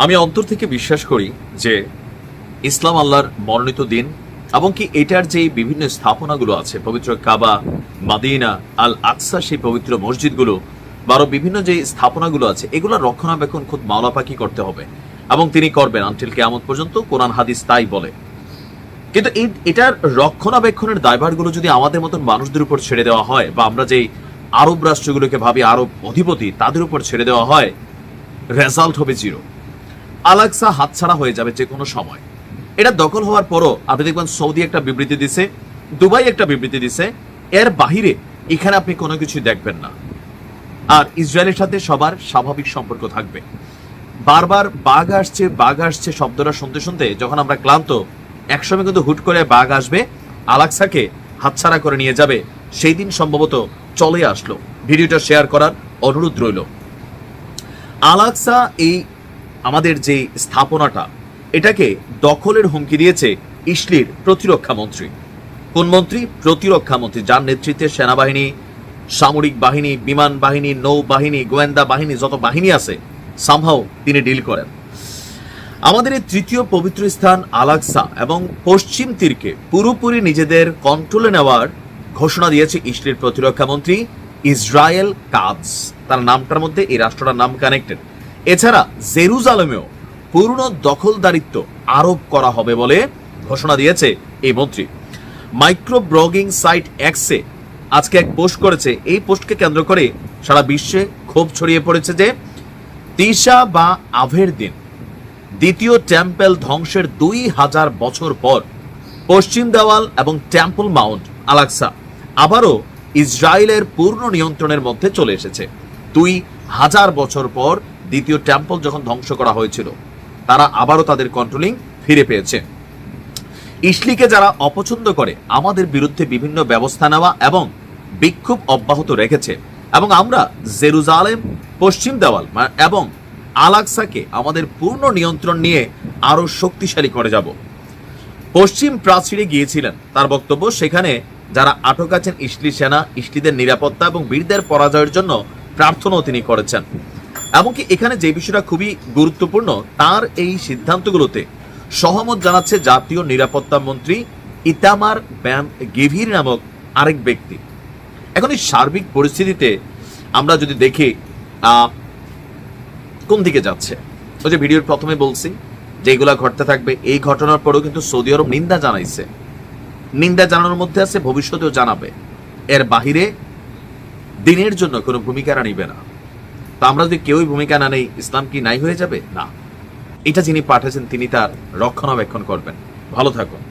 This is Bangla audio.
আমি অন্তর থেকে বিশ্বাস করি যে ইসলাম আল্লাহর মনোনীত দিন এবং কি এটার যে বিভিন্ন স্থাপনাগুলো আছে, পবিত্র কাবা, মাদিনা, আল আকসা, সেই পবিত্র মসজিদগুলো বা আরো বিভিন্ন যে স্থাপনাগুলো আছে, এগুলো রক্ষণাবেক্ষণ খুব মাওলা পাকি করতে হবে এবং তিনি করবেন আনটিল কিয়ামত পর্যন্ত। কোরআন হাদিস তাই বলে। কিন্তু এটার রক্ষণাবেক্ষণের দায়ভারগুলো যদি আমাদের মতন মানুষদের উপর ছেড়ে দেওয়া হয়, বা আমরা যেই আরব রাষ্ট্রগুলোকে ভাবি আরব অধিপতি, তাদের উপর ছেড়ে দেওয়া হয়, রেজাল্ট হবে জিরো। আল আকসা হাতছাড়া হয়ে যাবে যে কোনো সময়। এটা দখল হওয়ার পরও আপনি দেখবেন সৌদি একটা বিবৃতি দিছে, দুবাই একটা বিবৃতি দিছে, এর বাহিরে এখানে আপনি কোনো কিছু দেখবেন না। আর ইসরায়েলের সাথে সবার স্বাভাবিক সম্পর্ক থাকবে। বারবার বাঘ আসছে শব্দটা শুনতে শুনতে যখন আমরা ক্লান্ত, একসময় কিন্তু হুট করে বাঘ আসবে, আল আকসাকে হাতছাড়া করে নিয়ে যাবে। সেই দিন সম্ভবত চলে আসলো। ভিডিওটা শেয়ার করার অনুরোধ রইল। আল আকসা, এই আমাদের যে স্থাপনাটা, এটাকে দখলের হুমকি দিয়েছে ইসরায়েলের প্রতিরক্ষা মন্ত্রী। কোন মন্ত্রী? প্রতিরক্ষা মন্ত্রী, যার নেতৃত্বে সেনাবাহিনী, সামরিক বাহিনী, বিমান বাহিনী, নৌবাহিনী, গোয়েন্দা বাহিনী, যত বাহিনী আছে সামহাও তিনি ডিল করেন। আমাদের এই তৃতীয় পবিত্র স্থান আল আকসা এবং পশ্চিম তীরকে পুরোপুরি নিজেদের কন্ট্রোলে নেওয়ার ঘোষণা দিয়েছে ইসরায়েলের প্রতিরক্ষা মন্ত্রী ইসরায়েল কাজ। তার নামটার মধ্যে এই রাষ্ট্রটার নাম কানেক্টেড। এছাড়া জেরুজালেমেও পূর্ণ দখলদারিত্ব আরোপ করা হবে বলে ঘোষণা দিয়েছে এই মন্ত্রী। মাইক্রো ব্লগিং সাইট এক্সে আজকে এক পোস্ট করেছে। এই পোস্টকে কেন্দ্র করে সারা বিশ্বে ক্ষোভ ছড়িয়ে পড়েছে যে তিশা বা আভের দিন দ্বিতীয় টেম্পল ধ্বংসের 2000 বছর পর পশ্চিম দেওয়াল এবং টেম্পল মাউন্ট আল আকসা আবারও ইসরায়েলের পূর্ণ নিয়ন্ত্রণের মধ্যে চলে এসেছে। 2000 বছর পর দ্বিতীয় টেম্পল যখন ধ্বংস করা হয়েছিল, তারা আবারও তাদের কন্ট্রোলিং ফিরে পেয়েছে। ইসলিকে যারা অপছন্দ করে আমাদের বিরুদ্ধে বিভিন্ন ব্যবস্থা নেওয়া এবং বিক্ষোভ অব্যাহত রেখেছে, এবং আমরা জেরুজালেম, পশ্চিম দেওয়াল এবং আল আকসাকে আমাদের পূর্ণ নিয়ন্ত্রণ নিয়ে আরো শক্তিশালী করে যাব। পশ্চিম প্রাচীরে গিয়েছিলেন, তার বক্তব্য সেখানে যারা আটক আছেন ইসলি সেনা, ইসলিদের নিরাপত্তা এবং বীরদের পরাজয়ের জন্য প্রার্থনাও তিনি করেছেন। এমনকি এখানে যে বিষয়টা খুবই গুরুত্বপূর্ণ, তার এই সিদ্ধান্তগুলোতে সহমত জানাচ্ছে জাতীয় নিরাপত্তা মন্ত্রী ইতামার ব্যান গেভির নামক আরেক ব্যক্তি। এখন এই সার্বিক পরিস্থিতিতে আমরা যদি দেখি কোন দিকে যাচ্ছে, ওই যে ভিডিওর প্রথমে বলছি যে এগুলা ঘটতে থাকবে। এই ঘটনার পরেও কিন্তু সৌদি আরব নিন্দা জানাইছে। নিন্দা জানানোর মধ্যে আছে ভবিষ্যতেও জানাবে। এর বাহিরে দিনের জন্য কোনো ভূমিকা নিবে না। তো আমরা যদি কেউই ভূমিকা না নেই, ইসলাম কি নাই হয়ে যাবে? না, এটা যিনি পাঠাচ্ছেন তিনি তার রক্ষণাবেক্ষণ করবেন। ভালো থাকুন।